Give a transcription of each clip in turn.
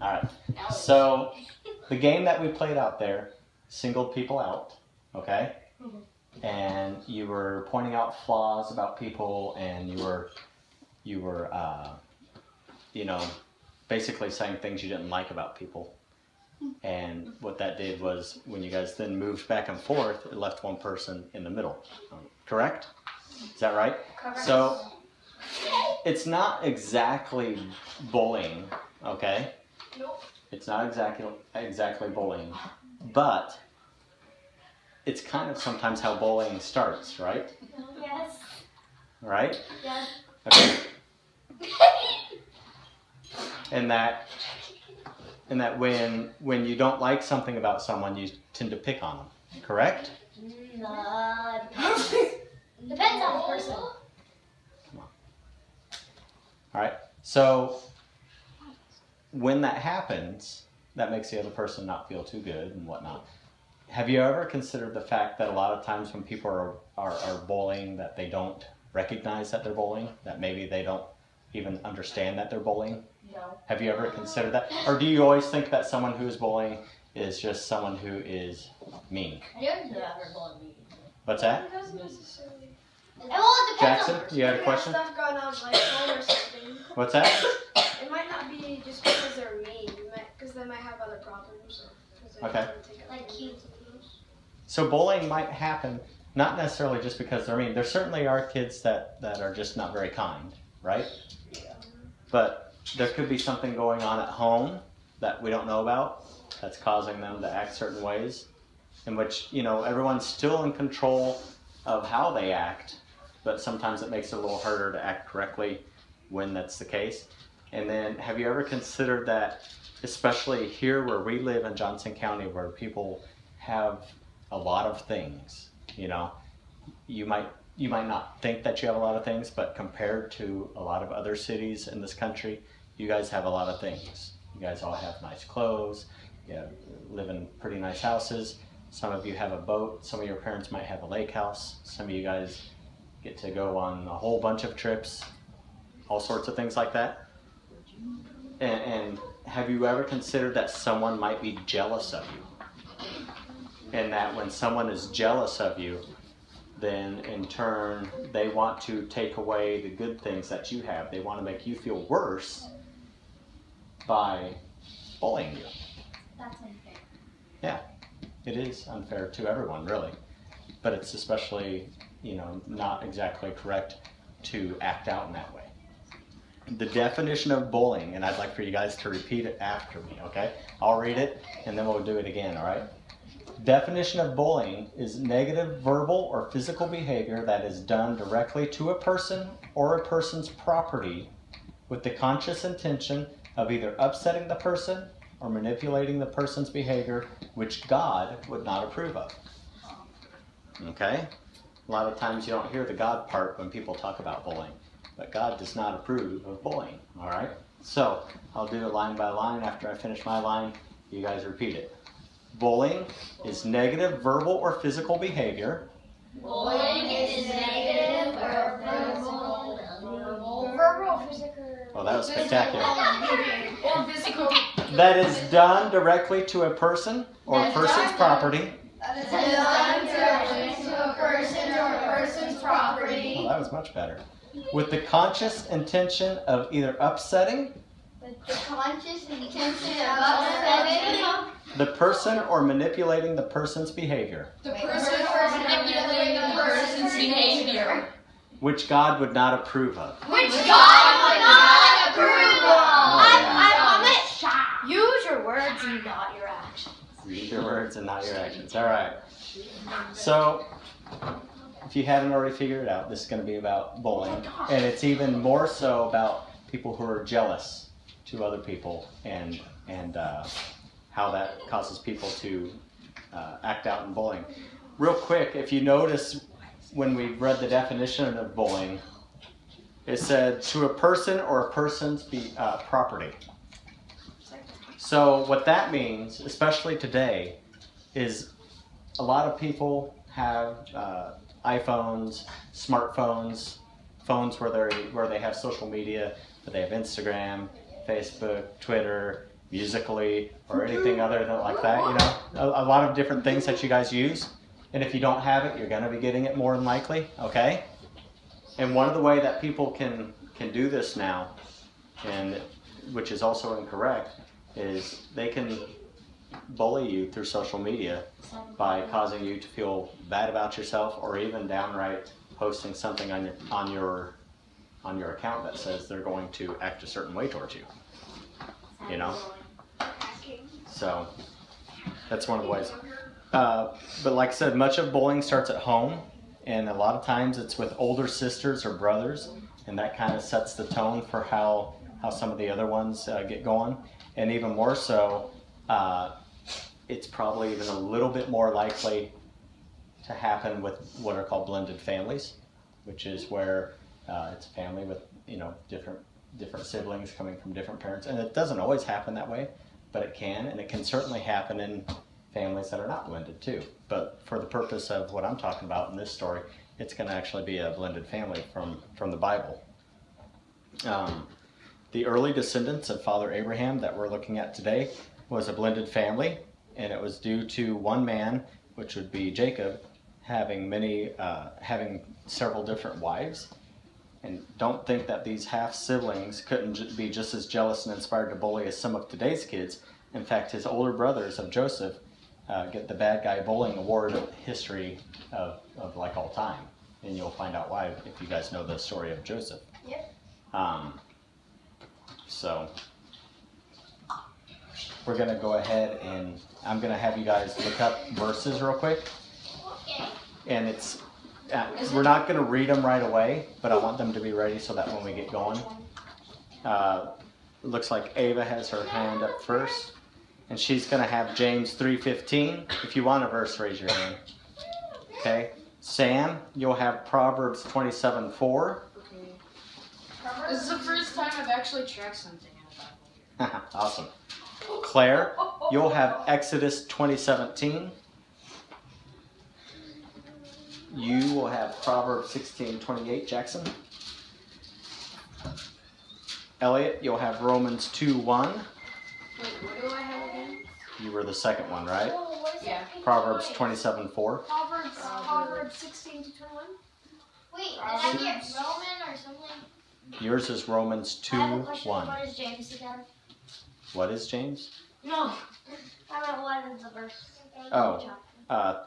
All right. So the game that we played out there singled people out, okay? And you were pointing out flaws about people, and you were, basically saying things you didn't like about people. And what that did was, when you guys then moved back and forth, it left one person in the middle. Correct? Is that right? Correct. So it's not exactly bullying, okay? Nope. It's not exactly bullying, but it's kind of sometimes how bullying starts, right? Yes. Right? Yes. Okay. And that when you don't like something about someone, you tend to pick on them. Correct? No. Depends on the person. Come on. All right. So when that happens, that makes the other person not feel too good and whatnot. Have you ever considered the fact that a lot of times when people are bullying, that they don't recognize that they're bullying, that maybe they don't even understand that they're bullying? No. Have you ever considered that? Or do you always think that someone who is bullying is just someone who is mean? I don't know ever bullied me. What's that? It doesn't necessarily. Well, it depends Jackson, on the person. you had a question? Stuff going on like home or something. What's that? It might not be just because they're mean, because they might have other problems. Or Okay. Like cute. So bullying might happen, not necessarily just because they're mean. There certainly are kids that are just not very kind, right? Yeah. But there could be something going on at home that we don't know about that's causing them to act certain ways, in which, everyone's still in control of how they act, but sometimes it makes it a little harder to act correctly when that's the case. And then, have you ever considered that, especially here where we live in Johnson County, where people have a lot of things, you might not think that you have a lot of things, but compared to a lot of other cities in this country, you guys have a lot of things. You guys all have nice clothes, live in pretty nice houses. Some of you have a boat. Some of your parents might have a lake house. Some of you guys get to go on a whole bunch of trips, all sorts of things like that. And have you ever considered that someone might be jealous of you? And that when someone is jealous of you, then in turn, they want to take away the good things that you have. They want to make you feel worse by bullying you. That's unfair. Yeah, it is unfair to everyone, really. But it's especially, not exactly correct to act out in that way. The definition of bullying, and I'd like for you guys to repeat it after me, okay? I'll read it, and then we'll do it again, all right? Definition of bullying is negative verbal or physical behavior that is done directly to a person or a person's property with the conscious intention of either upsetting the person or manipulating the person's behavior, which God would not approve of. Okay? A lot of times you don't hear the God part when people talk about bullying, but God does not approve of bullying, all right? So, I'll do it line by line. After I finish my line, you guys repeat it. Bullying is negative verbal or physical behavior. Bullying is negative or verbal. Verbal, physical. Well, that was spectacular. Or physical. That is done directly to a person or a person's property. That is done directly to a person or a person's property. Well, that was much better. With the conscious intention of either upsetting The conscious intention of upsetting the person or manipulating the person's behavior, the person or manipulating the person's behavior, which God would not approve of. which God would not approve of. Use your words and not your actions. Read your words and not your actions. All right. So, if you haven't already figured it out, this is going to be about bullying. And it's even more so about people who are jealous to other people and how that causes people to act out in bullying. Real quick, if you notice when we read the definition of bullying, it said to a person or a person's property. So what that means, especially today, is a lot of people have iPhones, smartphones, phones where they have social media, where they have Instagram, Facebook, Twitter, Musical.ly or anything other than like that, you know, a lot of different things that you guys use. And if you don't have it, you're going to be getting it more than likely, okay? And one of the way that people can do this now, and which is also incorrect, is they can bully you through social media by causing you to feel bad about yourself, or even downright posting something on your account that says they're going to act a certain way towards you. You know? So that's one of the ways. But like I said, much of bullying starts at home, and a lot of times it's with older sisters or brothers, and that kind of sets the tone for how some of the other ones get going. And even more so, it's probably even a little bit more likely to happen with what are called blended families, which is where it's a family with, you know, different siblings coming from different parents. And it doesn't always happen that way, but it can, and it can certainly happen in families that are not blended too. But for the purpose of what I'm talking about in this story, it's going to actually be a blended family from the Bible. The early descendants of Father Abraham that we're looking at today was a blended family, and it was due to one man, which would be Jacob, having several different wives. And don't think that these half siblings couldn't be just as jealous and inspired to bully as some of today's kids. In fact, his older brothers of Joseph get the bad guy bullying award of history of like all time, and you'll find out why if you guys know the story of Joseph. Yep. So we're gonna go ahead, and I'm gonna have you guys look up verses real quick, and it's we're not gonna read them right away, but I want them to be ready so that when we get going. It looks like Ava has her hand up first, and she's gonna have James 3:15. If you want a verse, raise your hand. Okay. Sam, you'll have Proverbs 27:4. This is the first time I've actually tracked something in the Bible. Awesome. Claire, you'll have Exodus 20:17. You will have Proverbs 16:28. Jackson. Elliot, you'll have Romans 2:1. Wait, what do I have again? You were the second one, right? Oh, what is Yeah. that? Proverbs 27:4. Proverbs 16 to 21. Wait, did I get Roman or something? Yours is Romans I have a question. 2:1. What is James again? What is James? No. I meant what is the verse? Oh.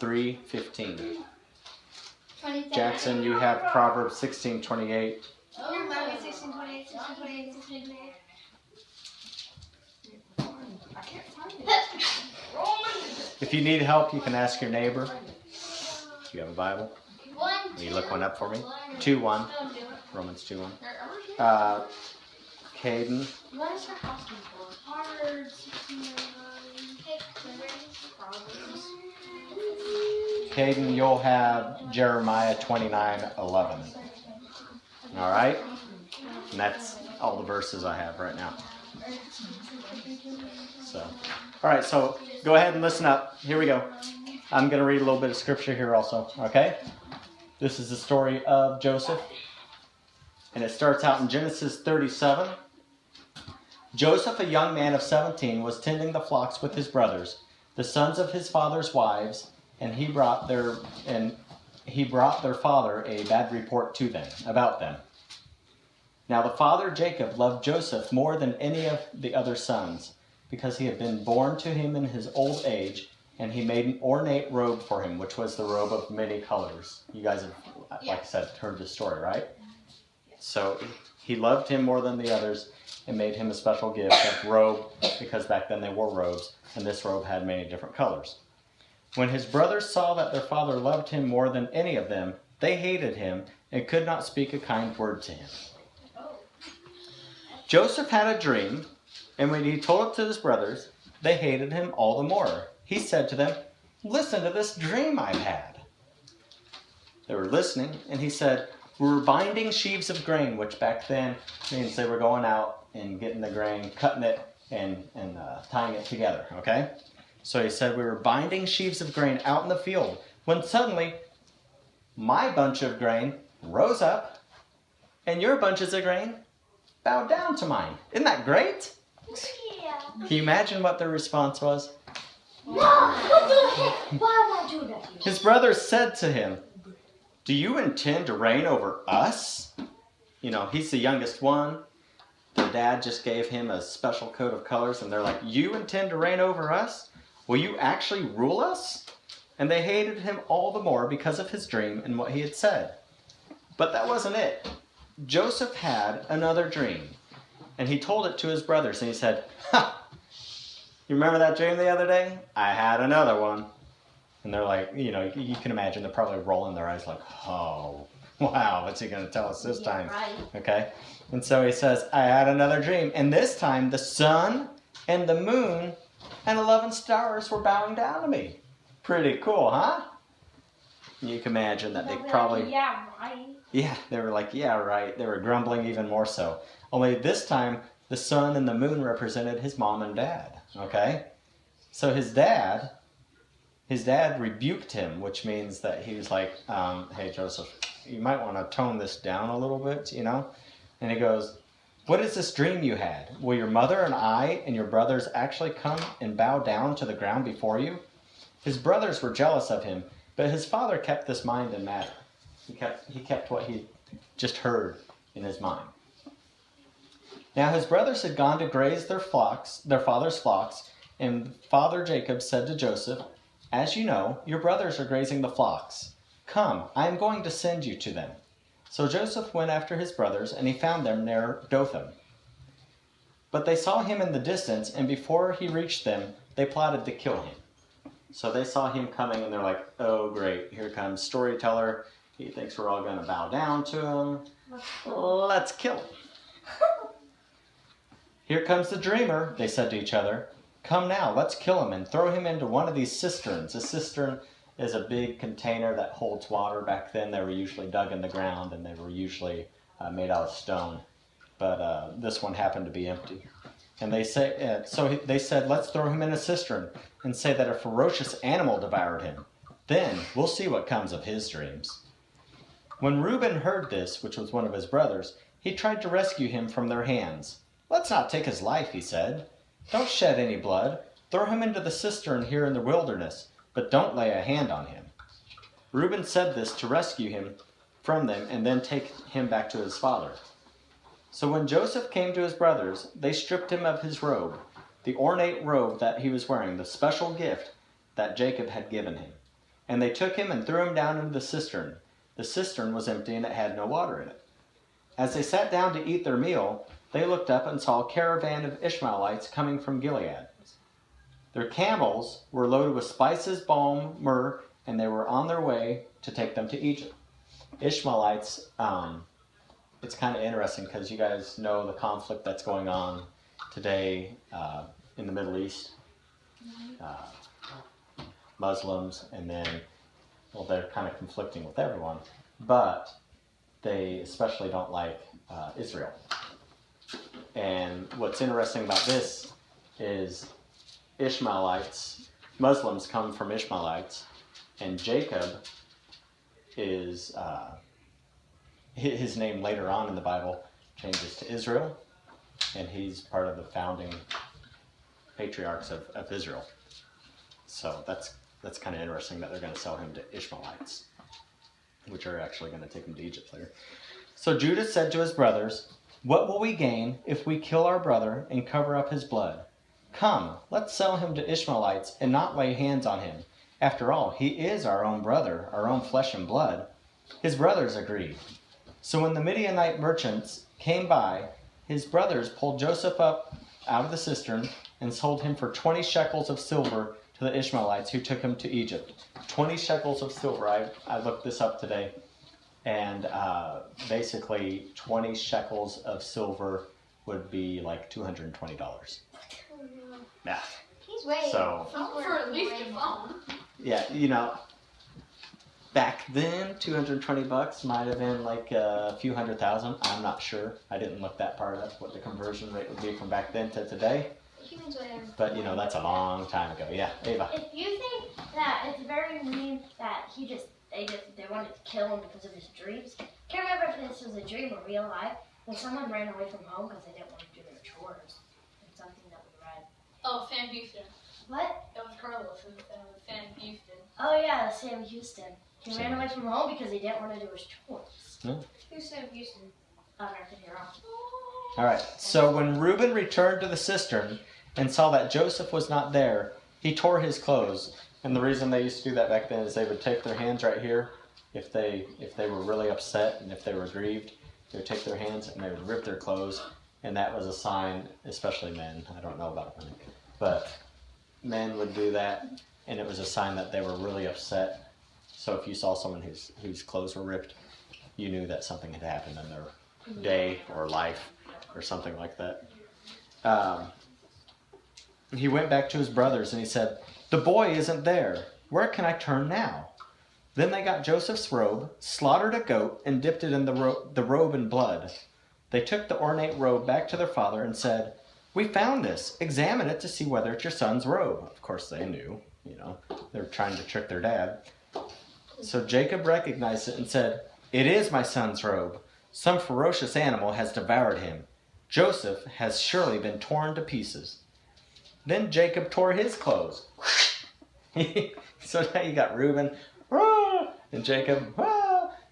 3:15. 27. Jackson, you have Proverbs 16:28. Oh, maybe 16, 28, 16, 28, 16, 28. I can't find it. If you need help, you can ask your neighbor. Do you have a Bible? 1, Will you look one up for me? 2:1. Don't do it. Romans 2:1. There, Caden, What is your house name for? Proverbs 16. Caden, you'll have Jeremiah 29:11. All right? And that's all the verses I have right now. So, all right, so go ahead and listen up. Here we go. I'm going to read a little bit of scripture here also, okay? This is the story of Joseph, and it starts out in Genesis 37. Joseph, a young man of 17, was tending the flocks with his brothers, the sons of his father's wives, and he brought their father a bad report to them about them. Now the father Jacob loved Joseph more than any of the other sons, because he had been born to him in his old age, and he made an ornate robe for him, which was the robe of many colors. You guys have, like I said, heard this story, right? So he loved him more than the others and made him a special gift of robe, because back then they wore robes, and this robe had many different colors. When his brothers saw that their father loved him more than any of them, they hated him and could not speak a kind word to him. Joseph had a dream, and when he told it to his brothers, they hated him all the more. He said to them, "Listen to this dream I've had." They were listening, and he said, "We were binding sheaves of grain," which back then means they were going out and getting the grain, cutting it, and tying it together, okay? So he said, "We were binding sheaves of grain out in the field, when suddenly my bunch of grain rose up, and your bunches of grain bowed down to mine." Isn't that great? Yeah. Can you imagine what their response was? No! What the heck? Why am I doing that to you? His brothers said to him, "Do you intend to reign over us?" You know, he's the youngest one. Their dad just gave him a special coat of colors, and they're like, "You intend to reign over us? Will you actually rule us?" And they hated him all the more because of his dream and what he had said. But that wasn't it. Joseph had another dream, and he told it to his brothers, and he said, "Ha! You remember that dream the other day? I had another one." And they're like, you know, you can imagine they're probably rolling their eyes like, "Oh, wow, what's he going to tell us this time?" Right. Okay? And so he says, "I had another dream. And this time the sun and the moon and 11 stars were bowing down to me." Pretty cool, huh? You can imagine that they probably... Yeah, right. Yeah, they were like, "Yeah, right." They were grumbling even more so. Only this time, the sun and the moon represented his mom and dad. Okay? So his dad rebuked him, which means that he was like, "Hey, Joseph, you might want to tone this down a little bit, you know?" And he goes, "What is this dream you had? Will your mother and I and your brothers actually come and bow down to the ground before you?" His brothers were jealous of him, but his father kept this mind in matter. He kept what he just heard in his mind. Now his brothers had gone to graze their father's flocks, and Father Jacob said to Joseph, "As you know, your brothers are grazing the flocks. Come, I am going to send you to them." So Joseph went after his brothers, and he found them near Dothan. But they saw him in the distance, and before he reached them, they plotted to kill him. So they saw him coming, and they're like, "Oh, great, here comes storyteller. He thinks we're all going to bow down to him. Let's kill him." "Here comes the dreamer," they said to each other. "Come now, let's kill him and throw him into one of these cisterns." A cistern is a big container that holds water. Back then, they were usually dug in the ground, and they were usually made out of stone. But this one happened to be empty. And they say, they said, "Let's throw him in a cistern and say that a ferocious animal devoured him. Then we'll see what comes of his dreams." When Reuben heard this, which was one of his brothers, he tried to rescue him from their hands. "Let's not take his life," he said. "Don't shed any blood. Throw him into the cistern here in the wilderness, but don't lay a hand on him." Reuben said this to rescue him from them and then take him back to his father. So when Joseph came to his brothers, they stripped him of his robe, the ornate robe that he was wearing, the special gift that Jacob had given him. And they took him and threw him down into the cistern. The cistern was empty and it had no water in it. As they sat down to eat their meal, they looked up and saw a caravan of Ishmaelites coming from Gilead. Their camels were loaded with spices, balm, myrrh, and they were on their way to take them to Egypt. Ishmaelites, it's kind of interesting because you guys know the conflict that's going on today in the Middle East. Muslims, and then, well, they're kind of conflicting with everyone, but they especially don't like Israel. And what's interesting about this is Ishmaelites, Muslims come from Ishmaelites, and Jacob is, his name later on in the Bible changes to Israel, and he's part of the founding patriarchs of Israel. So that's kind of interesting that they're going to sell him to Ishmaelites, which are actually going to take him to Egypt later. So Judah said to his brothers, "What will we gain if we kill our brother and cover up his blood? Come, let's sell him to Ishmaelites and not lay hands on him. After all, he is our own brother, our own flesh and blood." His brothers agreed. So when the Midianite merchants came by, his brothers pulled Joseph up out of the cistern and sold him for 20 shekels of silver to the Ishmaelites who took him to Egypt. 20 shekels of silver. I looked this up today. And basically 20 shekels of silver would be like $220. Yeah. He's way. So, For at least a phone. yeah, you know, back then, $220 might have been like a few $100,000. I'm not sure. I didn't look that part up, what the conversion rate would be from back then to today. Humans way. But, you know, that's a long time ago. Yeah, Ava. If you think that it's very mean that they wanted to kill him because of his dreams, can't remember if this was a dream or real life, when someone ran away from home because they didn't want to do their chores. It's something that we read. Sam Houston. What? That was Carlos and Sam Houston. Oh yeah, Sam Houston. He Sam. ran away from home because he didn't want to do his chores. Who's Sam Houston? American hero. All right. So when Reuben returned to the cistern and saw that Joseph was not there, he tore his clothes. And the reason they used to do that back then is they would take their hands right here. If they were really upset and if they were grieved, they would take their hands and they would rip their clothes. And that was a sign, especially men. I don't know about women, but men would do that, and it was a sign that they were really upset. So if you saw someone whose clothes were ripped, you knew that something had happened in their day or life or something like that. He went back to his brothers and he said, "The boy isn't there. Where can I turn now?" Then they got Joseph's robe, slaughtered a goat, and dipped it in the robe in blood. They took the ornate robe back to their father and said, "We found this. Examine it to see whether it's your son's robe." Of course they knew, they were trying to trick their dad. So Jacob recognized it and said, "It is my son's robe. Some ferocious animal has devoured him. Joseph has surely been torn to pieces." Then Jacob tore his clothes. So now you got Reuben and Jacob.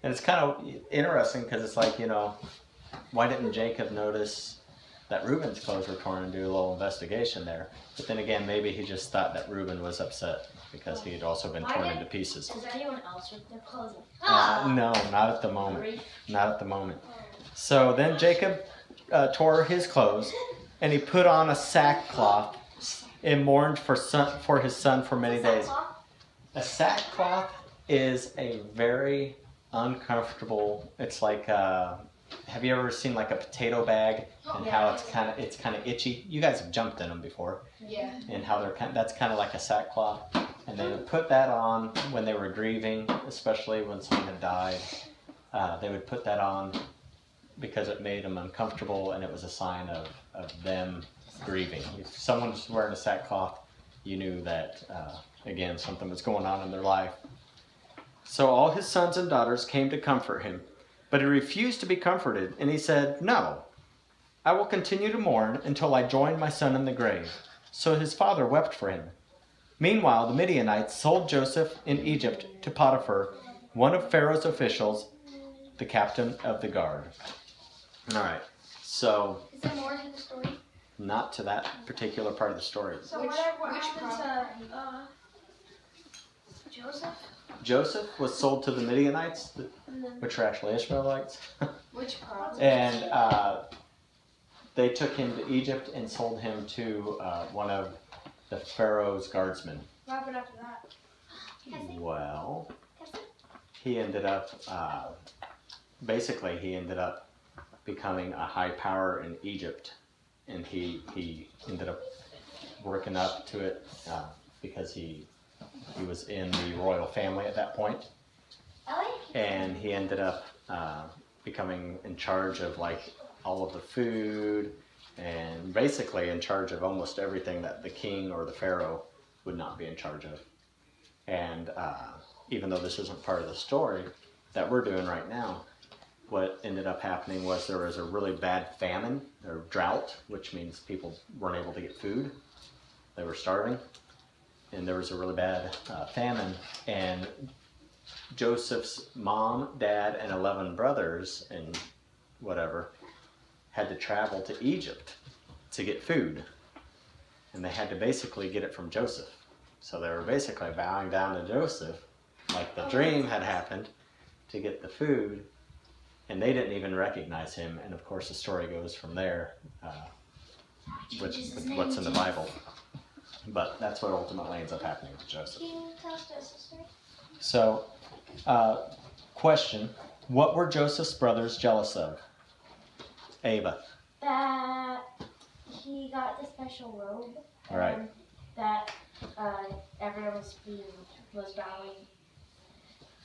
And it's kind of interesting because it's like, why didn't Jacob notice that Reuben's clothes were torn and do a little investigation there? But then again, maybe he just thought that Reuben was upset because he had also been torn into pieces. Does anyone else rip their clothes? No, not at the moment. Not at the moment. So then Jacob tore his clothes and he put on a sackcloth and mourned for his son for many days. A sackcloth is a very uncomfortable. It's like have you ever seen like a potato bag and how it's kind of itchy? You guys have jumped in them before. Yeah. And how that's kind of like a sackcloth, and they would put that on when they were grieving, especially when someone had died. They would put that on because it made them uncomfortable, and it was a sign of them grieving. If someone was wearing a sackcloth, you knew that again something was going on in their life. So all his sons and daughters came to comfort him, but he refused to be comforted, and he said, "No, I will continue to mourn until I join my son in the grave." So his father wept for him. Meanwhile, the Midianites sold Joseph in Egypt to Potiphar, one of Pharaoh's officials, the captain of the guard. All right, so Is there more to the story? not to that particular part of the story. So Which what happened to Joseph? Joseph was sold to the Midianites, And then which are actually Ishmaelites, Which part? and they took him to Egypt and sold him to one of the Pharaoh's guardsmen. what happened after that? Well, he ended up, he ended up becoming a high power in Egypt, and he ended up working up to it because he was in the royal family at that point, and he ended up becoming in charge of like all of the food and basically in charge of almost everything that the king or the pharaoh would not be in charge of. And even though this isn't part of the story that we're doing right now, what ended up happening was there was a really bad famine or drought, which means people weren't able to get food. They were starving. And there was a really bad famine. And Joseph's mom, dad, and 11 brothers and whatever had to travel to Egypt to get food. And they had to basically get it from Joseph. So they were basically bowing down to Joseph, like the dream had happened, to get the food. And they didn't even recognize him. And of course the story goes from there with what's in the Bible. But that's what ultimately ends up happening with Joseph. Can you tell us the story? So, question. What were Joseph's brothers jealous of? Ava. That he got the special robe. All right. And that everyone was bowing.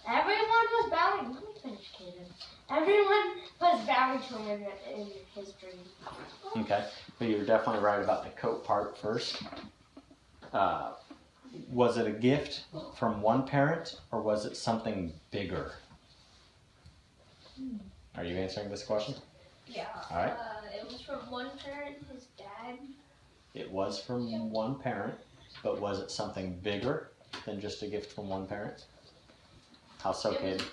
Everyone was bowing. Let me finish, Kaden. Everyone was bowing to him in his dream. Okay. But you're definitely right about the coat part first. Was it a gift from one parent or was it something bigger? Are you answering this question? Yeah. All right. It was from one parent, his dad. it was from one parent, but was it something bigger than just a gift from one parent? How so, Katie?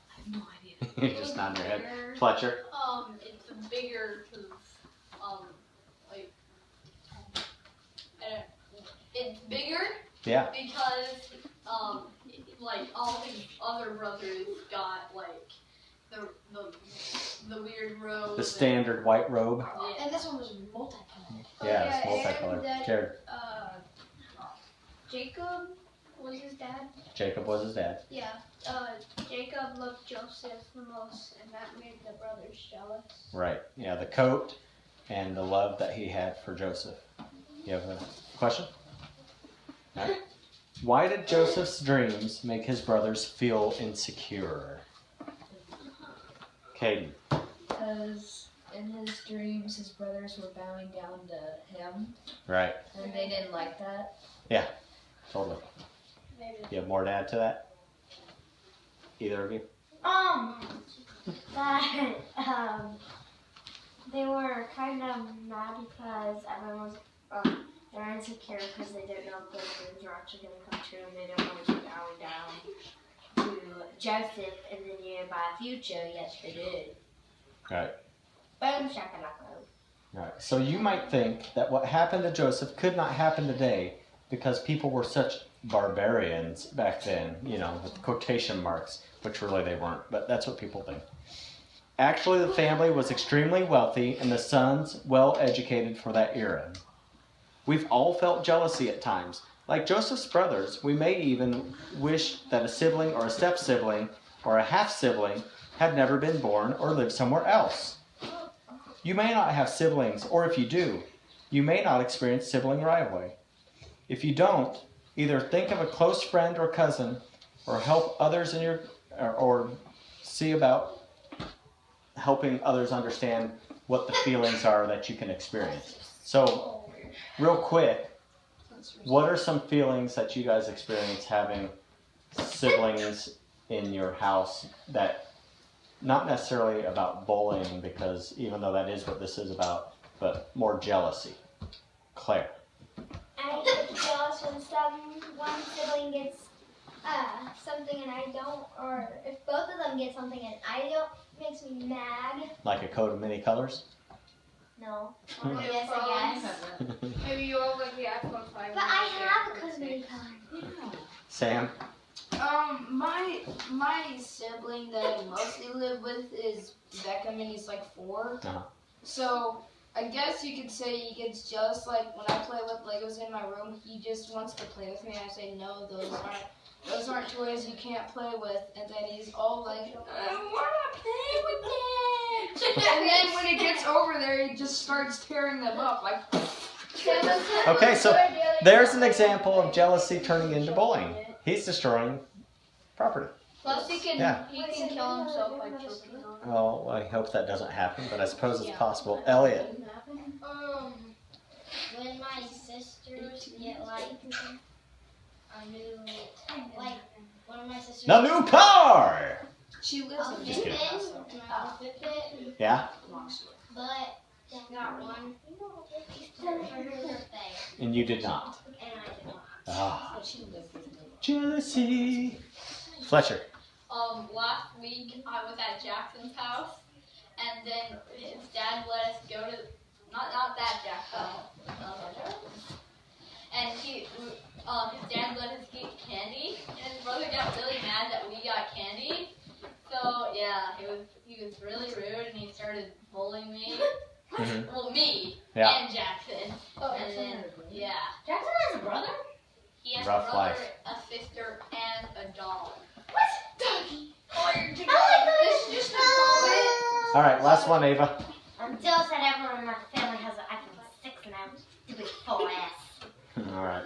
I have no idea. You're just nodding your head. Fletcher? It's a bigger, cause, like, it's bigger Yeah. because, like, all his other brothers got, like, the weird robe. The standard white robe. Yeah. And this one was multicolored. Yeah, it's and multicolored. that, Jared. Jacob was his dad. Jacob was his dad. Yeah. Jacob loved Joseph the most, and that made the brothers jealous. Right. Yeah, the coat and the love that he had for Joseph. You have a question? All right. Why did Joseph's dreams make his brothers feel insecure? Caden. Because in his dreams, his brothers were bowing down to him, Right. and they didn't like that. Totally. Maybe. You have more to add to that? Either of you? That they were kind of mad because everyone was they're insecure because they didn't know if their dreams were actually going to come true, and they didn't want to be bowing down to Joseph in the nearby future. Yes, they did. Right. Boom shakalaka. Right. So you might think that what happened to Joseph could not happen today because people were such barbarians back then, you know, with quotation marks, which really they weren't, but that's what people think. Actually, the family was extremely wealthy and the sons well educated for that era. We've all felt jealousy at times. Like Joseph's brothers, we may even wish that a sibling or a step-sibling or a half-sibling had never been born or lived somewhere else. You may not have siblings, or if you do, you may not experience sibling rivalry. If you don't, either think of a close friend or cousin, or help others in your, or see about helping others understand what the feelings are that you can experience. So, real quick, what are some feelings that you guys experience having siblings in your house that, not necessarily about bullying, because even though that is what this is about, but more jealousy? Claire. I get jealous when one sibling gets something and I don't, or if both of them get something and I don't, it makes me mad. Like a coat of many colors? No. Yes, I guess. Maybe you all like the iPhone 5. But I have a cosmetic color. Sam? My sibling that I mostly live with is Beckham, and he's like 4. Uh-huh. So I guess you could say he gets jealous. Like when I play with Legos in my room, he just wants to play with me. I say no, those aren't toys you can't play with. And then he's all like, I want to play with them. And then when he gets over there, he just starts tearing them up. Like. Okay, so there's an example of jealousy turning into bullying. He's destroying property. Plus, he can kill himself by choking on it. Well, I hope that doesn't happen, but I suppose it's possible. Elliot? When my sisters get like a new, like one of my sisters. The new car! She lives in Just kidding. Fitbit, Yeah? but got one for her birthday, And you did not. and I did not. Ah, But she lives with me. jealousy. Fletcher. Last week I was at Jackson's house, and then his dad let us go to, not that Jackson, and his dad let us get candy, and his brother got really mad that we got candy. So yeah, he was really rude, and he started bullying me. Mhm. Well, me Yeah. and Jackson. Oh, And then yeah, Jackson has a brother? he has Rough a brother, life. a sister, and a dog. All right, last one, Ava. I'm jealous that everyone in my family has an iPhone 6 now. Stupid full ass. All right.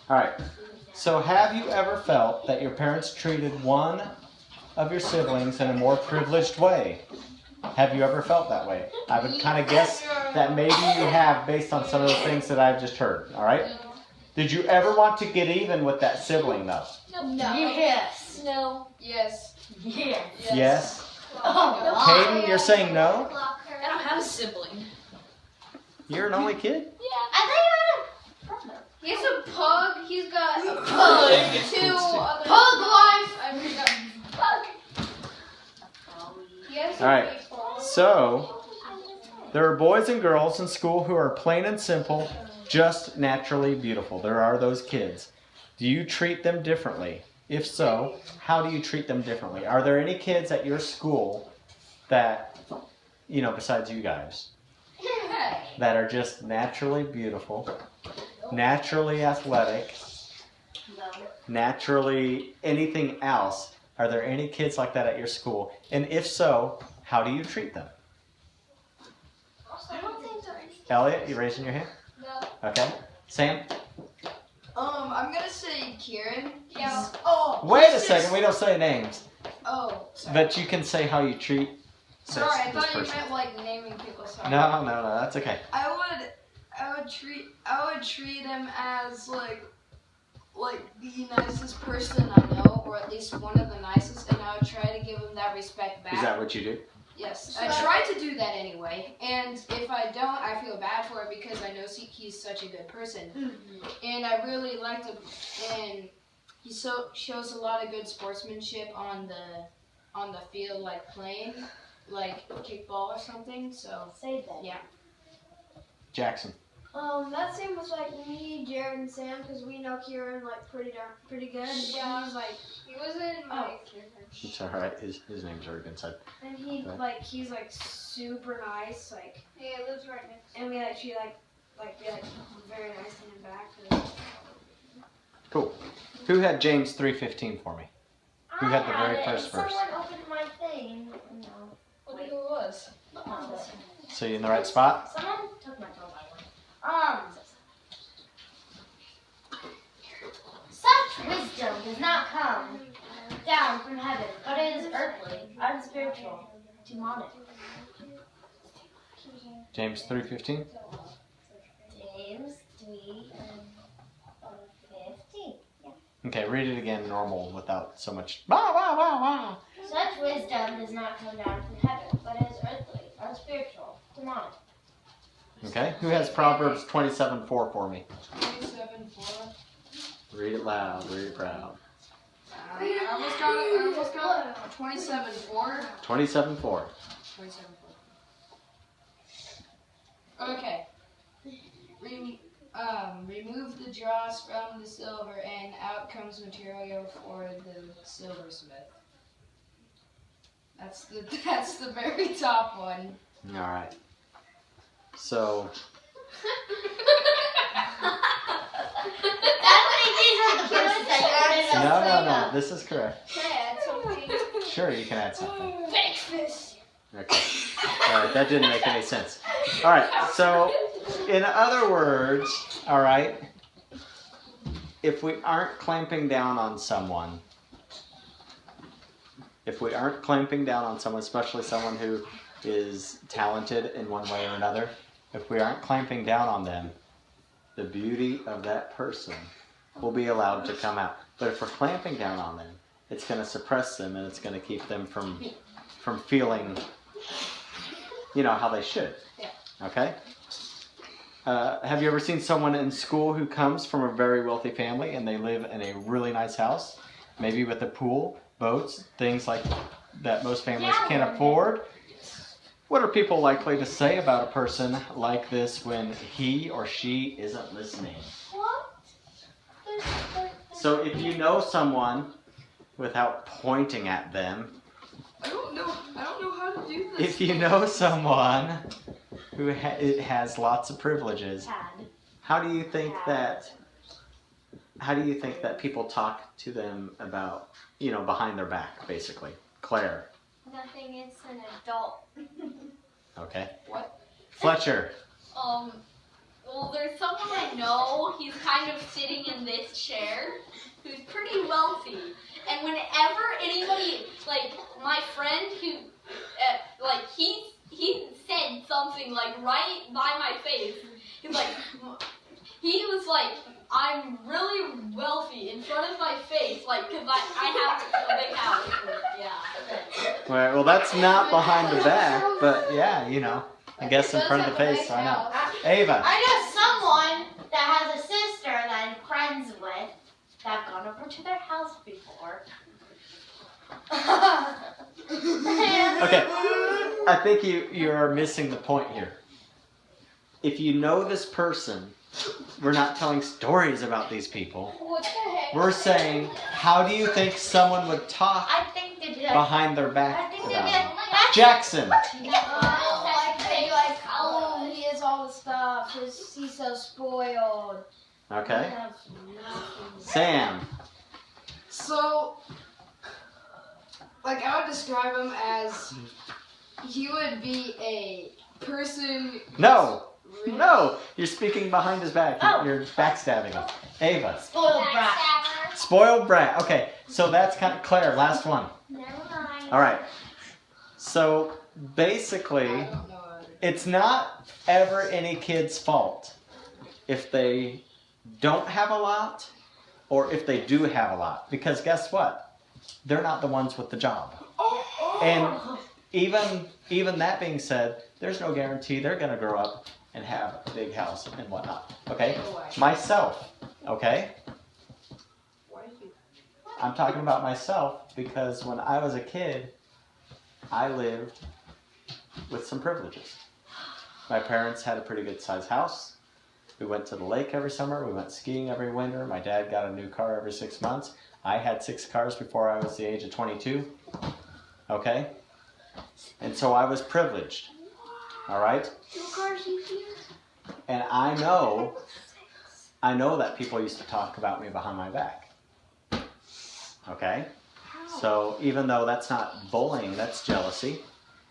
All right. So have you ever felt that your parents treated one of your siblings in a more privileged way? Have you ever felt that way? I would kind of guess that maybe you have based on some of the things that I've just heard. All right? Did you ever want to get even with that sibling though? No. Yes. No. Yes. Yes. Yes? Oh, Hayden, you're saying no? Block her. I don't have a sibling. You're an only kid? I thought you had a brother. He has a pug. He's got a Pug. two other Pug life. I forgot. Pug. He has All right. a big pug. So, there are boys and girls in school who are plain and simple, just naturally beautiful. There are those kids. Do you treat them differently? If so, how do you treat them differently? Are there any kids at your school that, besides you guys, that are just naturally beautiful, naturally athletic, naturally anything else? Are there any kids like that at your school? And if so, how do you treat them? I don't think so. Elliot, you raising your hand? No. Okay. Sam? I'm gonna say Kieran. Yeah. Oh. Wait a second, we don't say names. Oh. Sorry. But you can say how you treat Sorry, I this thought you person. meant like naming people. Sorry. No, that's okay. I would treat him as like the nicest person I know, or at least one of the nicest, and I would try to give him that respect back. Is that what you do? Yes, I try to do that anyway, and if I don't, I feel bad for it because I know he's such a good person, and I really like to, and he shows a lot of good sportsmanship on the field, like playing, like kickball or something. So Say that. yeah. Jackson. That same was like me, Jared, and Sam, because we know Kieran like pretty good. And Yeah. he's like, He was in my It's alright, his name's already been said. and he Right. like he's like super nice, like, Yeah, he lives right next. and we actually be very nice to him back. 'Cause Cool. Who had James 3:15 for me? Who had the very I had it, first and verse? Someone opened my thing. No. What it was? So you in the right spot? Someone took my phone by one. Such wisdom does not come down from heaven, but it is earthly, unspiritual, demonic. James 3:15. James 3:15. Okay, read it again normal without so much. Wah, wah, wah, wah. Such wisdom does not come down from heaven, but it is earthly, unspiritual, demonic. Okay. Who has Proverbs 27:4 for me? 27-4. Read it loud. Read it proud. I almost got it. 27-4. 27:4. 27-4. Okay. Remove the dross from the silver, and out comes material for the silversmith. That's the very top one. All right. So These are the verses that you wanted no. This is correct. Can I add something? Sure, you can add something. Breakfast. Okay. All right, that didn't make any sense. All right, so in other words, all right, if we aren't clamping down on someone, especially someone who is talented in one way or another, if we aren't clamping down on them, the beauty of that person will be allowed to come out. But if we're clamping down on them, it's going to suppress them and it's going to keep them from feeling, how they should. Yeah. Okay? Have you ever seen someone in school who comes from a very wealthy family and they live in a really nice house, maybe with a pool, boats, things like that most families can't afford? What are people likely to say about a person like this when he or she isn't listening? What? So if you know someone, without pointing at them, I don't know how to do this. if you know someone who has lots of privileges, how do you think that people talk to them about, behind their back, basically? Claire. Nothing. It's an adult. Okay. What? Fletcher. Well, there's someone I know, he's kind of sitting in this chair, who's pretty wealthy. And whenever anybody, like, my friend who, he said something, like, right by my face. He was like, I'm really wealthy in front of my face, like, cause I have a big house. Yeah. Right, well, that's not behind the back, but yeah, you know, I guess in front of the face, why not? Ava. I know someone that has a sister that I'm friends with that I've gone over to their house before. Okay, I think you're missing the point here. If you know this person, we're not telling stories about these people. What the heck? We're saying, how do you think someone would talk I think they did. behind their I back think they about did. them? Jackson. Like they be like, oh, he has all the stuff. He's so spoiled. Okay. Sam. So, like I would describe him as he would be a person. No. No. You're speaking behind his back. You're backstabbing him. Ava. Spoiled brat. Backstabber. Spoiled brat. Okay. So that's kind of Claire. Last one. Never mind. All right. So basically, I don't know. it's not ever any kid's fault if they don't have a lot or if they do have a lot. Because guess what? They're not the ones with the job. And even that being said, there's no guarantee they're going to grow up and have a big house and whatnot. Okay? Myself. Okay? I'm talking about myself because when I was a kid, I lived with some privileges. My parents had a pretty good sized house. We went to the lake every summer. We went skiing every winter. My dad got a new car every 6 months. I had 6 cars before I was the age of 22. Okay? And so I was privileged. All right? 2 cars each year? And I know that people used to talk about me behind my back. Okay? So even though that's not bullying, that's jealousy.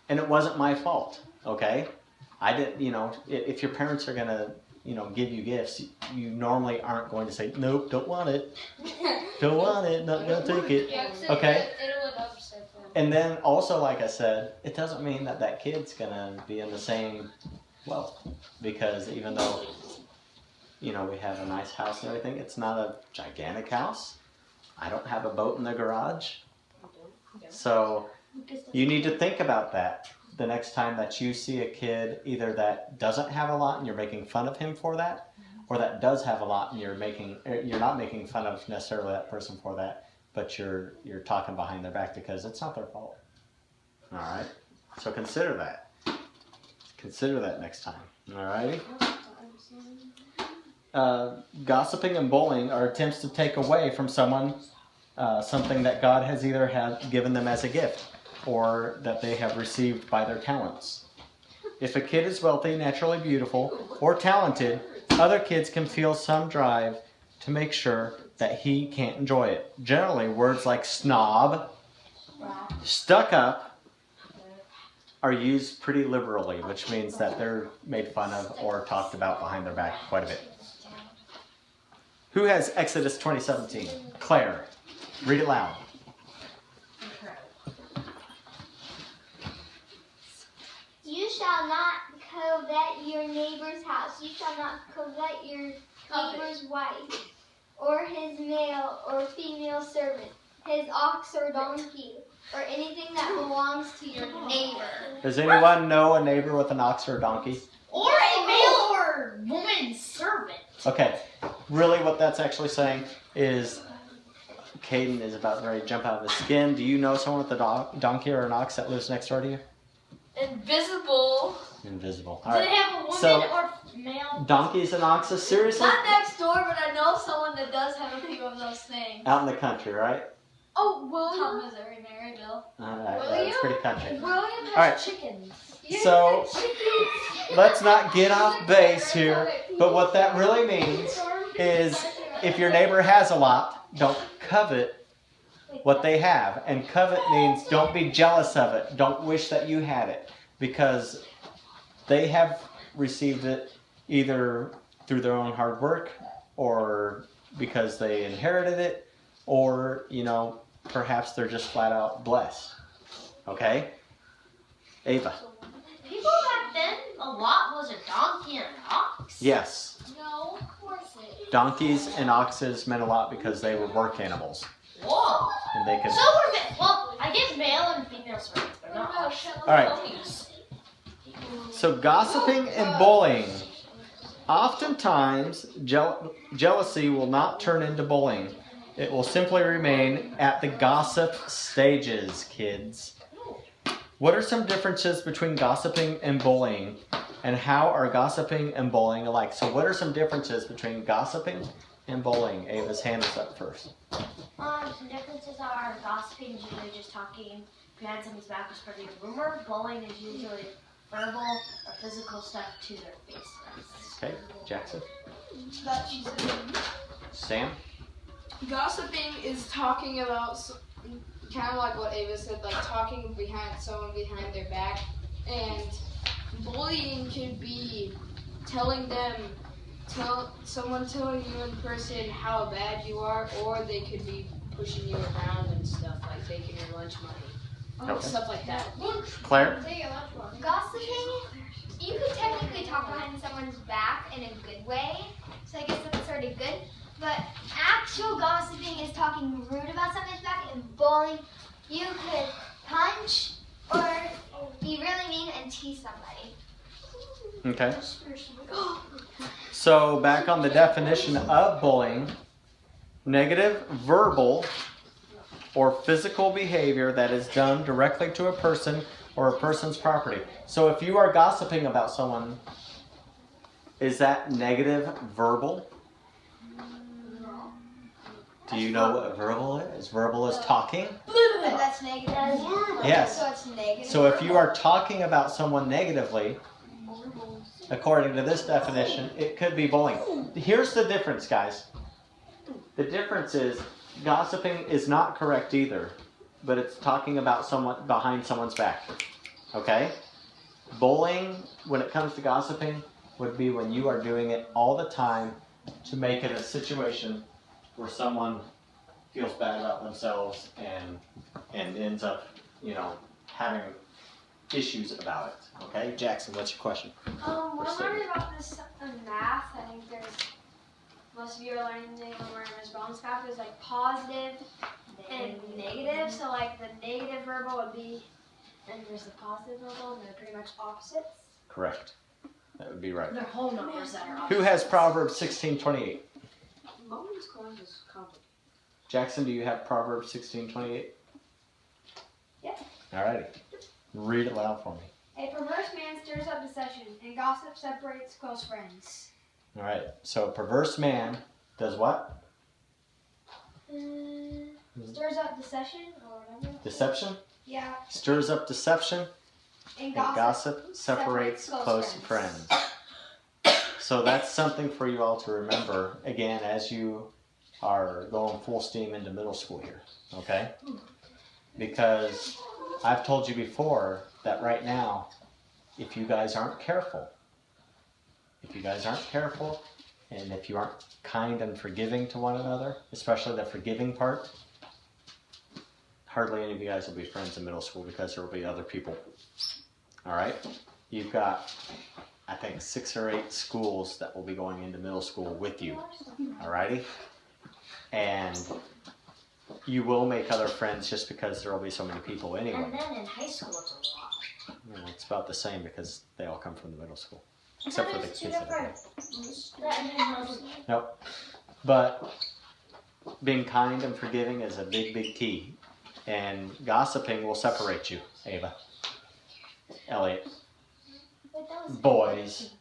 And it wasn't my fault. Okay? I didn't, if your parents are going to, give you gifts, you normally aren't going to say, nope, don't want it. Don't want it, not going to take it. Okay? It would upset them. And then also, like I said, it doesn't mean that kid's going to be in the same wealth. Because even though, we have a nice house and everything, it's not a gigantic house. I don't have a boat in the garage. So you need to think about that the next time that you see a kid either that doesn't have a lot and you're making fun of him for that, or that does have a lot and you're not making fun of necessarily that person for that, but you're talking behind their back because it's not their fault. All right? So consider that. Consider that next time. All righty? Gossiping and bullying are attempts to take away from someone something that God has either given them as a gift or that they have received by their talents. If a kid is wealthy, naturally beautiful, or talented, other kids can feel some drive to make sure that he can't enjoy it. Generally, words like snob, stuck up, are used pretty liberally, which means that they're made fun of or talked about behind their back quite a bit. Who has Exodus 20:17? Claire. Read it loud. You shall not covet your neighbor's house. You shall not covet your neighbor's wife, or his male or female servant, his ox or donkey, or anything that belongs to your neighbor. Does anyone know a neighbor with an ox or a donkey? Or a male or woman servant. Okay, really what that's actually saying is Caden is about ready to jump out of his skin. Do you know someone with a donkey or an ox that lives next door to you? Invisible. Invisible. Do All they right. have a woman So- or male? Donkeys and oxes, seriously? Not next door, but I know someone that does have a few of those things. Out in the country, right? Oh, Tom, William. Missouri, Maryville. All right, William? that's pretty country. William has All right. chickens. So let's not get off base here, but what that really means is if your neighbor has a lot, don't covet what they have. And covet means don't be jealous of it. Don't wish that you had it, because they have received it either through their own hard work or because they inherited it, or, perhaps they're just flat out blessed. Okay? Ava. People back then, a lot was a donkey and an ox. Yes. No, of course it Donkeys and oxes meant a lot because they were work animals. Whoa. And they could. So well, I get male and female servants, but not all. Alright. So gossiping and bullying. Oftentimes, jealousy will not turn into bullying. It will simply remain at the gossip stages, kids. What are some differences between gossiping and bullying? And how are gossiping and bullying alike? So what are some differences between gossiping and bullying? Ava's hand is up first. Some differences are gossiping is usually just talking behind someone's back or spreading a rumor. Bullying is usually verbal or physical stuff to their face. Okay, Jackson. That she said. Sam? Gossiping is talking about, kind of like what Ava said, like talking behind someone behind their back. And bullying could be someone telling you in person how bad you are, or they could be pushing you around and stuff, like taking your lunch money. Okay. Stuff like that. Claire? Gossiping, you could technically talk behind someone's back in a good way, so I guess that's sort of good. But actual gossiping is talking rude about someone's back, and bullying, you could punch or be really mean and tease somebody. Okay. So back on the definition of bullying, negative verbal or physical behavior that is done directly to a person or a person's property. So if you are gossiping about someone, is that negative verbal? Do you know what verbal is? Verbal is talking. And that's negative. Yes. So it's negative. So if you are talking about someone negatively, according to this definition, it could be bullying. Here's the difference, guys. The difference is gossiping is not correct either, but it's talking about someone behind someone's back. Okay? Bullying, when it comes to gossiping, would be when you are doing it all the time to make it a situation where someone feels bad about themselves and ends up, having issues about it. Okay, Jackson, what's your question? When I'm learning about this in math, I think most of you are learning when we're in Ms. Bones' math, there's like positive and negative. So like the negative verbal would be, and there's the positive verbal, and they're pretty much opposites. Correct. That would be right. They're whole numbers that are Who has Proverbs 16:28? Mom's class is complicated. Jackson, do you have Proverbs 16:28? Yeah. Alrighty. Read it loud for me. A perverse man stirs up dissension, and gossip separates close friends. Alright. So a perverse man does what? Stirs up dissension or whatever. Deception? Yeah. Stirs up deception, And and gossip separates close friends. So that's something for you all to remember, again, as you are going full steam into middle school here, okay? Because I've told you before that right now, if you guys aren't careful, and if you aren't kind and forgiving to one another, especially the forgiving part, hardly any of you guys will be friends in middle school because there will be other people. All right? You've got, I think, 6 or 8 schools that will be going into middle school with you. All righty? And you will make other friends just because there will be so many people anyway. And then in high school it's a lot. It's about the same because they all come from the middle school. Except for the kids that are there. Nope. But being kind and forgiving is a big, big key. And gossiping will separate you, Ava. Elliot. Boys.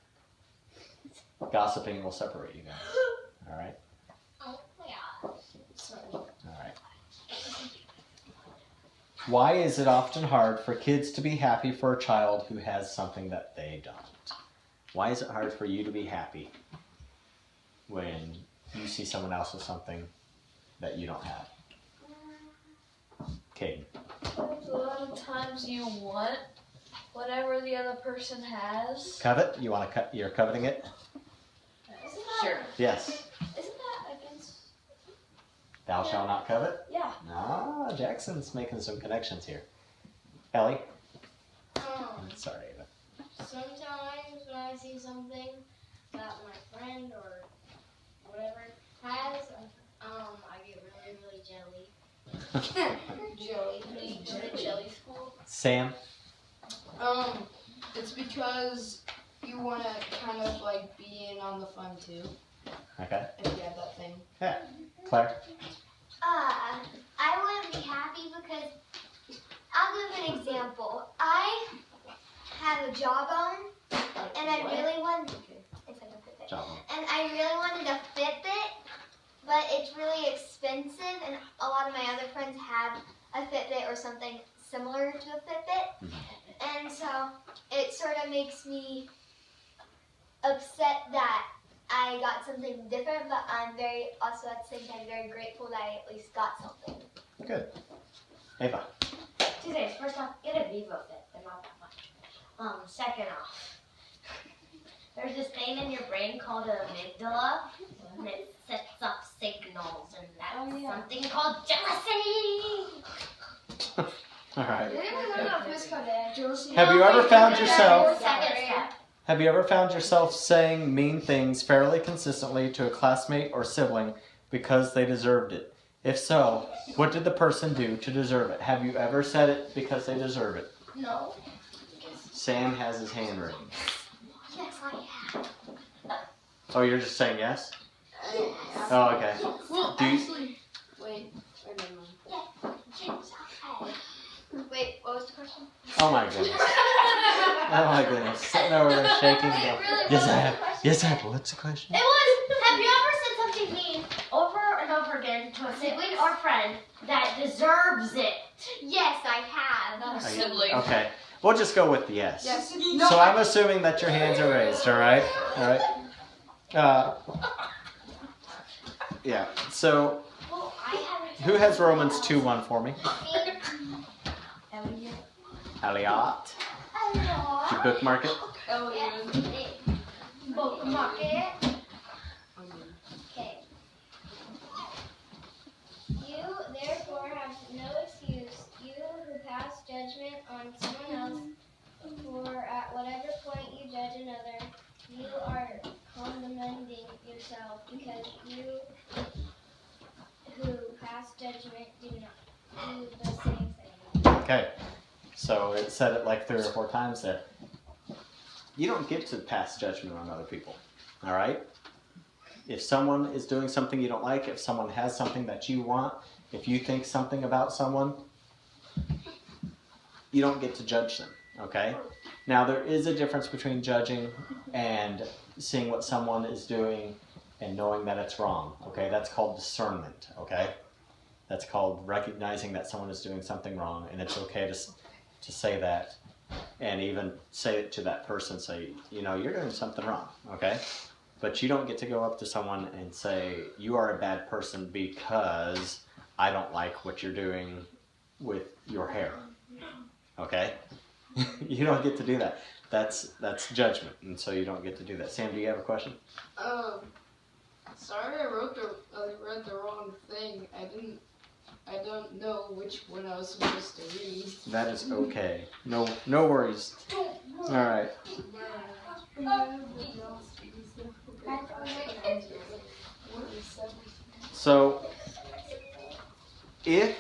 Gossiping will separate you guys. Alright? Oh my god. Alright. Why is it often hard for kids to be happy for a child who has something that they don't? Why is it hard for you to be happy when you see someone else with something that you don't have? Caden. A lot of times you want whatever the other person has. Covet? You're coveting it? Sure. Yes. Isn't that against? Thou shalt not covet? Yeah. No, Jackson's making some connections here. Ellie? Sorry, Ava. Sometimes when I see something that my friend or whatever has, I get really, really jelly. Jelly. Go to jelly school. Sam? It's because you want to kind of like be in on the fun too. Okay. If you have that thing. Claire? I wouldn't be happy because I'll give an example. I have a jawbone, and I really want. It's like a Fitbit. Jawbone. And I really wanted a Fitbit, but it's really expensive, and a lot of my other friends have a Fitbit or something similar to a Fitbit, and so it sort of makes me upset that I got something different, but I'm very, also at the same time, very grateful that I at least got something. Good. Ava? Two things. First off, get a Vivo Fit. They're not that much. Second off, there's this thing in your brain called an amygdala, and it sets off signals, and that's something called jealousy. All right. Did anyone know that this called jealousy? Have you ever found yourself Second step. Have you ever found yourself saying mean things fairly consistently to a classmate or sibling because they deserved it? If so, what did the person do to deserve it? Have you ever said it because they deserve it? No. Sam has his hand raised. Yes, I have. Oh, you're just saying yes? Oh, okay. Well, Do you- actually, wait, never mind. Wait, what was the question? Oh my goodness. Oh my goodness. Sitting over there shaking. Going, yes, I have. Yes, I have. What's the question? It was, have you ever said something mean over and over again to a sibling or friend that deserves it? Yes, I have. Not a Are you- sibling. Okay. We'll just go with the yes. Yes. So I'm assuming that your hands are raised, all right? All right. Yeah. So Well, I haven't. who has Romans 2:1 for me? Elliot. Elliot. Did you bookmark it? Oh, Bookmark it. Okay. You therefore have no excuse, you who pass judgment on someone else, for at whatever point you judge another, you are condemning yourself, because you who pass judgment do not do the same thing. Okay. So it said it like 3 or 4 times there. You don't get to pass judgment on other people. All right? If someone is doing something you don't like, if someone has something that you want, if you think something about someone, you don't get to judge them. Okay? Now there is a difference between judging and seeing what someone is doing and knowing that it's wrong. Okay? That's called discernment. Okay? That's called recognizing that someone is doing something wrong, and it's okay to say that, and even say it to that person, say, you know, you're doing something wrong, okay? But you don't get to go up to someone and say, you are a bad person because I don't like what you're doing with your hair, okay? You don't get to do that. That's judgment, and so you don't get to do that. Sam, do you have a question? Sorry, I read the wrong thing. I don't know which one I was supposed to read. That is okay. No worries. All right. So, if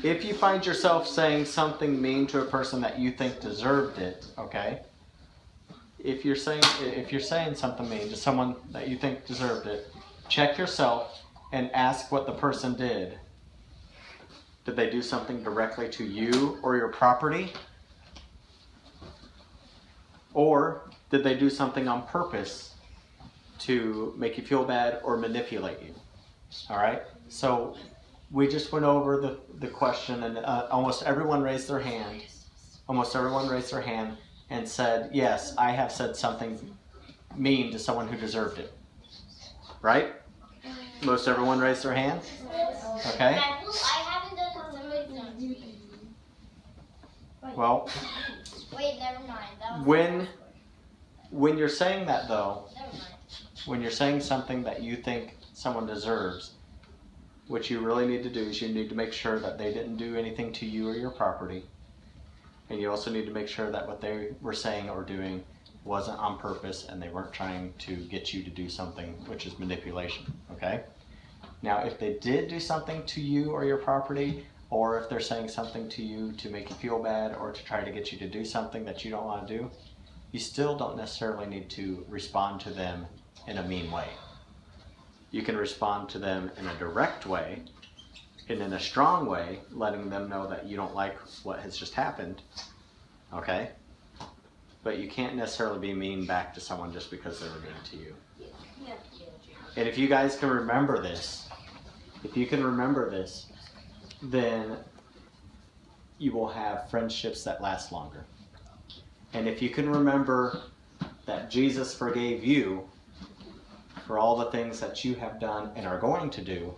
you find yourself saying something mean to a person that you think deserved it, okay? If you're saying something mean to someone that you think deserved it, check yourself and ask what the person did. Did they do something directly to you or your property? Or did they do something on purpose to make you feel bad or manipulate you? All right? So we just went over the question, and almost everyone raised their hand. Almost everyone raised their hand and said, yes, I have said something mean to someone who deserved it. Right? Most everyone raised their hand? Okay. I haven't done it. Somebody's done it. Well, Wait, never mind. That was when you're saying that though, Never mind. when you're saying something that you think someone deserves, what you really need to do is you need to make sure that they didn't do anything to you or your property. And you also need to make sure that what they were saying or doing wasn't on purpose and they weren't trying to get you to do something, which is manipulation, okay? Now, if they did do something to you or your property, or if they're saying something to you to make you feel bad or to try to get you to do something that you don't want to do, you still don't necessarily need to respond to them in a mean way. You can respond to them in a direct way and in a strong way, letting them know that you don't like what has just happened, okay? But you can't necessarily be mean back to someone just because they were mean to you. And if you guys can remember this, then you will have friendships that last longer. And if you can remember that Jesus forgave you for all the things that you have done and are going to do,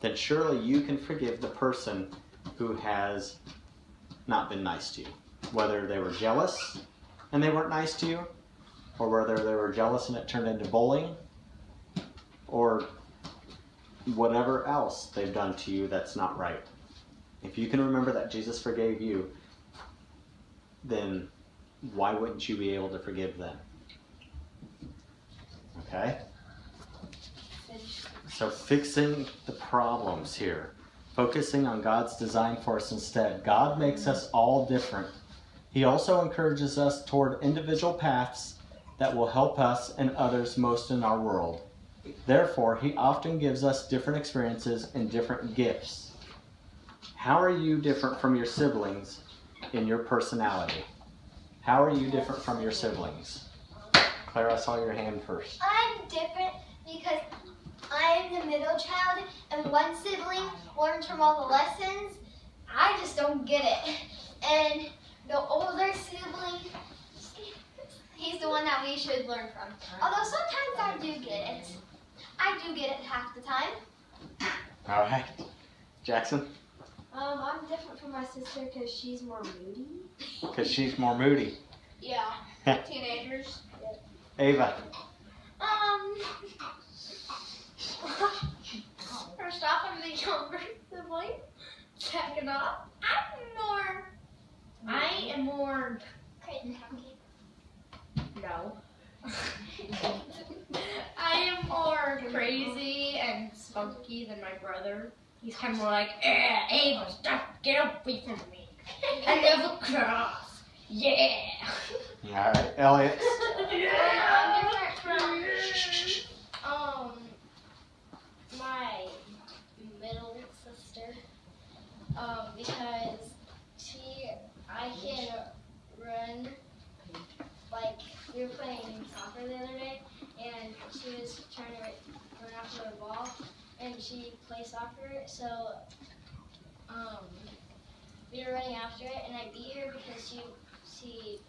then surely you can forgive the person who has not been nice to you. Whether they were jealous and they weren't nice to you, or whether they were jealous and it turned into bullying, or whatever else they've done to you that's not right. If you can remember that Jesus forgave you, then why wouldn't you be able to forgive them? Okay? So fixing the problems here. Focusing on God's design for us instead. God makes us all different. He also encourages us toward individual paths that will help us and others most in our world. Therefore, He often gives us different experiences and different gifts. How are you different from your siblings in your personality? How are you different from your siblings? Claire, I saw your hand first. I'm different because I'm the middle child, and one sibling learns from all the lessons. I just don't get it. And the older sibling, he's the one that we should learn from. Although sometimes I do get it. I do get it half the time. All right. Jackson? I'm different from my sister because she's more moody. Because she's more moody. Yeah. Teenagers. Ava? First off, I'm the younger sibling. Second off, I am more. Crazy happy. No. I am more crazy and spunky than my brother. He's kind of more like, Ava, stop, get away from me. I never cross. Yeah. All right. Elliot? I'm different from my middle sister because I can run. Like we were playing soccer the other day, and she was trying to run after the ball, and she plays soccer, so we were running after it, and I beat her because she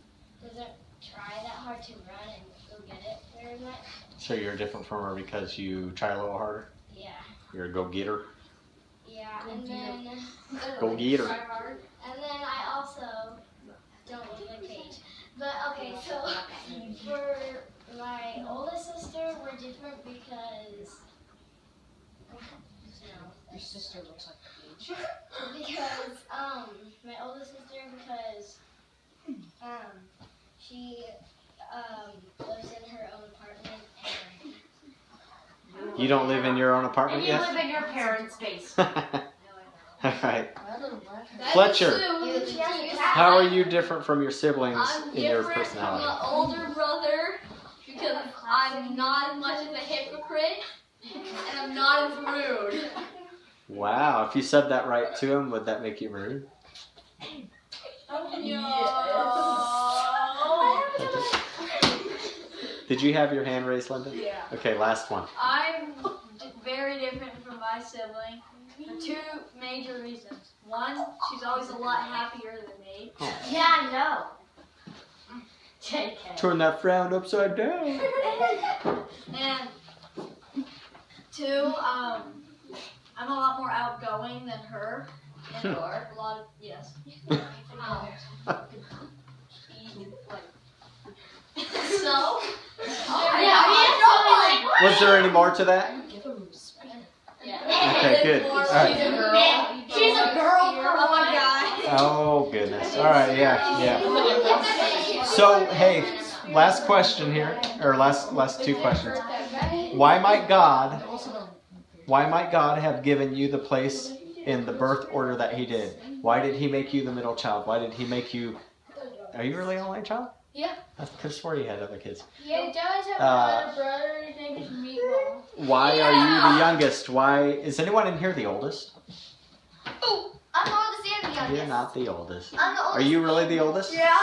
doesn't try that hard to run and go get it very much. So you're different from her because you try a little harder? Yeah. You're a go-getter? Yeah, and then Go-getter. and then I also don't leave a cage. But okay, so for my oldest sister, we're different because Your sister looks like a beach. because my oldest sister because she lives in her own apartment and You don't live in your own apartment And you yet? live in your parents' basement. All right. That Fletcher. assumes She has a cat. How are you different from your siblings I'm in your different from personality? the older brother because I'm not as much of a hypocrite and I'm not as rude. Wow. If you said that right to him, would that make you rude? Did you have your hand raised, Linda? Yeah. Okay, last one. I'm very different from my sibling for two major reasons. One, she's always a lot happier than me. Yeah, I know. JK. Turn that frown upside down. And two, I'm a lot more outgoing than her. And a lot of, yes. So, Was there any more to that? Yeah. Okay, good. All right. She's a girl for one guy. Oh, goodness. All right, yeah. So, hey, last question here, or last two questions. Why might God have given you the place in the birth order that He did? Why did He make you the middle child? Why did He make you? Are you really only child? Yeah. I could have swore you had other kids. Yeah, he does have another brother. His name is Meatball. Why are you the youngest? Why is anyone in here the oldest? Oh, I'm the oldest and the youngest. You're not the oldest. I'm the oldest. Are you really the oldest? Yeah.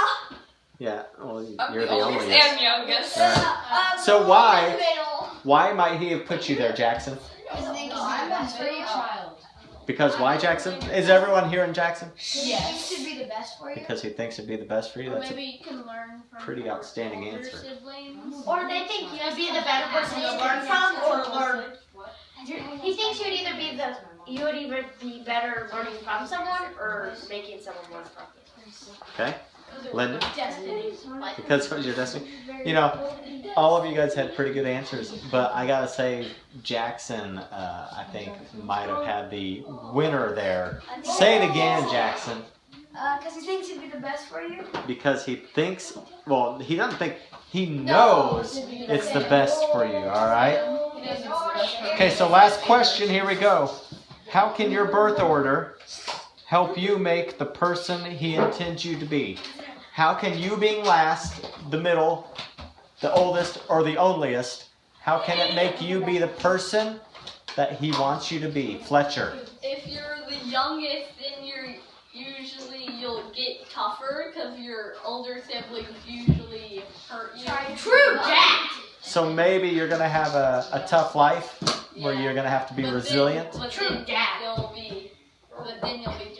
Yeah. Well, I'm you're the the oldest youngest. and youngest. Alright. So why might He have put you there, Jackson? I'm best for you. Because why, Jackson? Is everyone here in Jackson? Yes. Should be the best for you. Because He thinks it'd be the best for you. Or That's maybe you can learn from pretty your outstanding older answer. siblings. Or they think you'd be the better person to learn from, or learn. He thinks you would either be better learning from someone or making someone learn from you. Okay, Linda. Destiny. Because it was your destiny. You know, all of you guys had pretty good answers, but I gotta say, Jackson, I think, might have had the winner there. Say it again, Jackson. Because he thinks he'd be the best for you. Because he thinks, well, he doesn't think, he knows it's the best for you, alright? Okay, so last question, here we go. How can your birth order help you make the person He intends you to be? How can you being last, the middle, the oldest, or the onlyest, how can it make you be the person that He wants you to be? Fletcher. If you're the youngest, then you'll get tougher because your older siblings usually hurt you. True, Jack. So maybe you're going to have a tough life where you're going to have to be But resilient. Then you'll be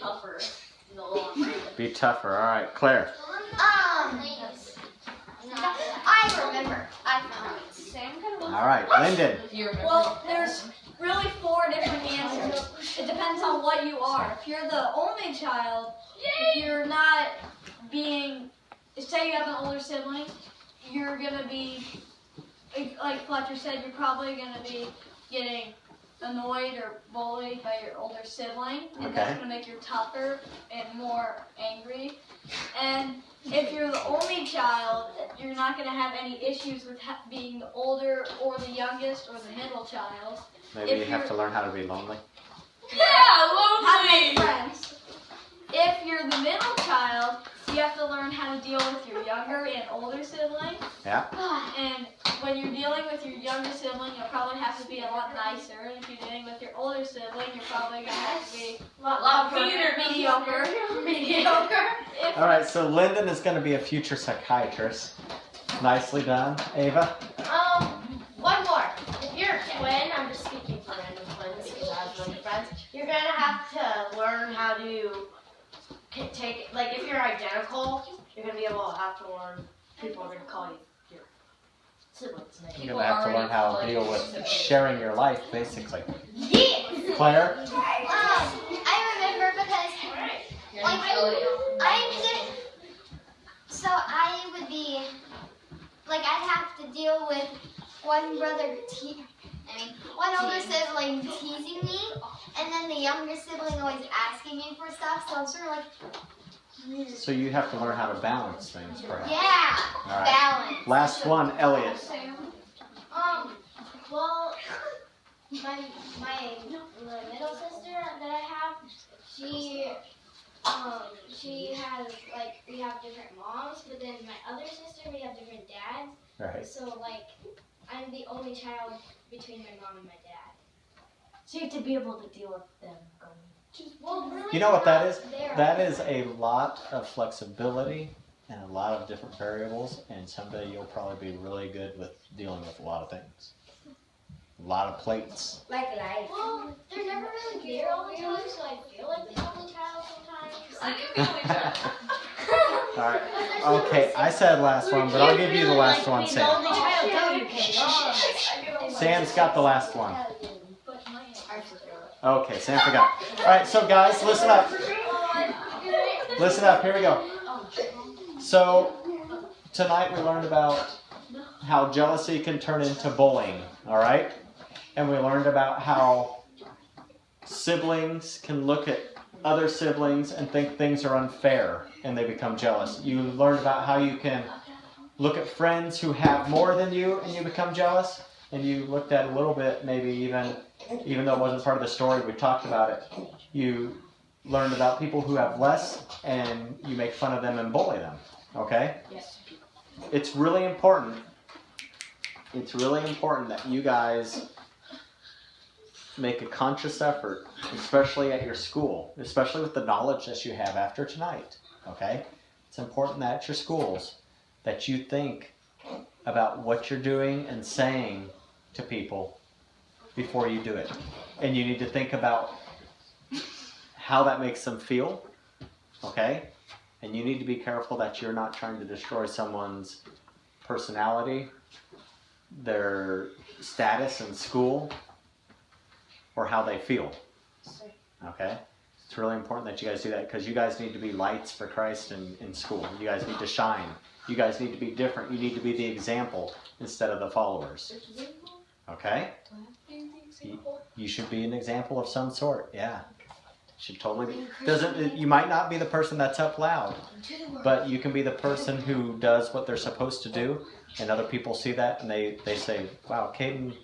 tougher in the long run. Be tougher. All right, Claire. I remember. I found it. All right, Lyndon. Well, there's really 4 different answers. It depends on what you are. If you're the only child, if you're not being, say you have an older sibling, you're gonna be, like Fletcher said, you're probably gonna be getting annoyed or bullied by your older sibling, and that's gonna make you tougher and more angry. And if you're the only child, you're not gonna have any issues with being the older or the youngest or the middle child. Maybe you have to learn how to be lonely. Yeah, How to make lonely. friends. If you're the middle child, you have to learn how to deal with your younger and older sibling. Yeah. And when you're dealing with your younger sibling, you'll probably have to be a lot nicer. And if you're dealing with your older sibling, you're probably gonna have to be a lot mediocre. If All right, so Lyndon is going to be a future psychiatrist. Nicely done. Ava? One more. If you're a twin, I'm just speaking for random twins because I have many friends, you're gonna have to learn how to take, like if you're identical, you're gonna be able to have to learn, people are gonna call you your siblings' names. You're going to have to learn how to deal with sharing your life, basically. Yeah! Claire? I remember because, so I would be, like I'd have to deal with one older sibling teasing me, and then the younger sibling always asking me for stuff, so I'm sort of like, So you have to learn how to balance things, perhaps. yeah, All right. balance. Last one, Elliot. Well, my middle sister that I have, she has, like, we have different moms, but then my other sister, we have different dads. Right. So, like, I'm the only child between my mom and my dad. So you have to be able to deal with them going. Well, really, You know what that is? they're- That is a lot of flexibility and a lot of different variables, and someday you'll probably be really good with dealing with a lot of things. A lot of plates. Like life. Well, they're never really there all the time, so I feel like the only child sometimes. I can be only child. All right. Okay, I said last one, but I'll give you the last one, Sam. Only child, no, you can't. Sam's got the last one. Okay, Sam forgot. All right, so guys, listen up. Listen up, here we go. So, tonight we learned about how jealousy can turn into bullying, all right? And we learned about how siblings can look at other siblings and think things are unfair and they become jealous. You learned about how you can look at friends who have more than you and you become jealous, and you looked at a little bit, maybe even though it wasn't part of the story, we talked about it, you learned about people who have less and you make fun of them and bully them, okay? Yes. It's really important that you guys make a conscious effort, especially at your school, especially with the knowledge that you have after tonight, okay? It's important that at your schools that you think about what you're doing and saying to people before you do it. And you need to think about how that makes them feel, okay? And you need to be careful that you're not trying to destroy someone's personality, their status in school, or how they feel, okay? It's really important that you guys do that because you guys need to be lights for Christ in school. You guys need to shine. You guys need to be different. You need to be the example instead of the followers, okay? You should be an example of some sort, yeah. Should totally be. You might not be the person that's up loud, but you can be the person who does what they're supposed to do, and other people see that and they say, wow, Caden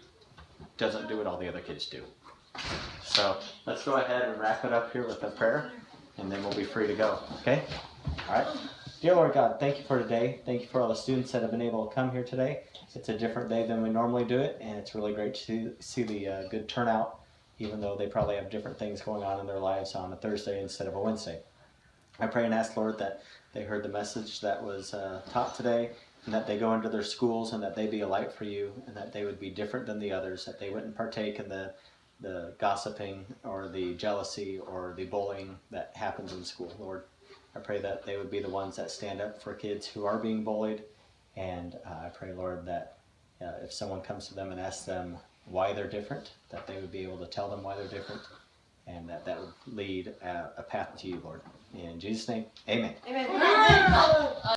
doesn't do what all the other kids do. So let's go ahead and wrap it up here with a prayer, and then we'll be free to go, okay? All right. Dear Lord God, thank you for today. Thank you for all the students that have been able to come here today. It's a different day than we normally do it, and it's really great to see the good turnout, even though they probably have different things going on in their lives on a Thursday instead of a Wednesday. I pray and ask, Lord, that they heard the message that was taught today, and that they go into their schools and that they be a light for you, and that they would be different than the others, that they wouldn't partake in the gossiping or the jealousy or the bullying that happens in school, Lord. I pray that they would be the ones that stand up for kids who are being bullied, and I pray, Lord, that if someone comes to them and asks them why they're different, that they would be able to tell them why they're different, and that would lead a path to you, Lord. In Jesus' name, amen. Amen.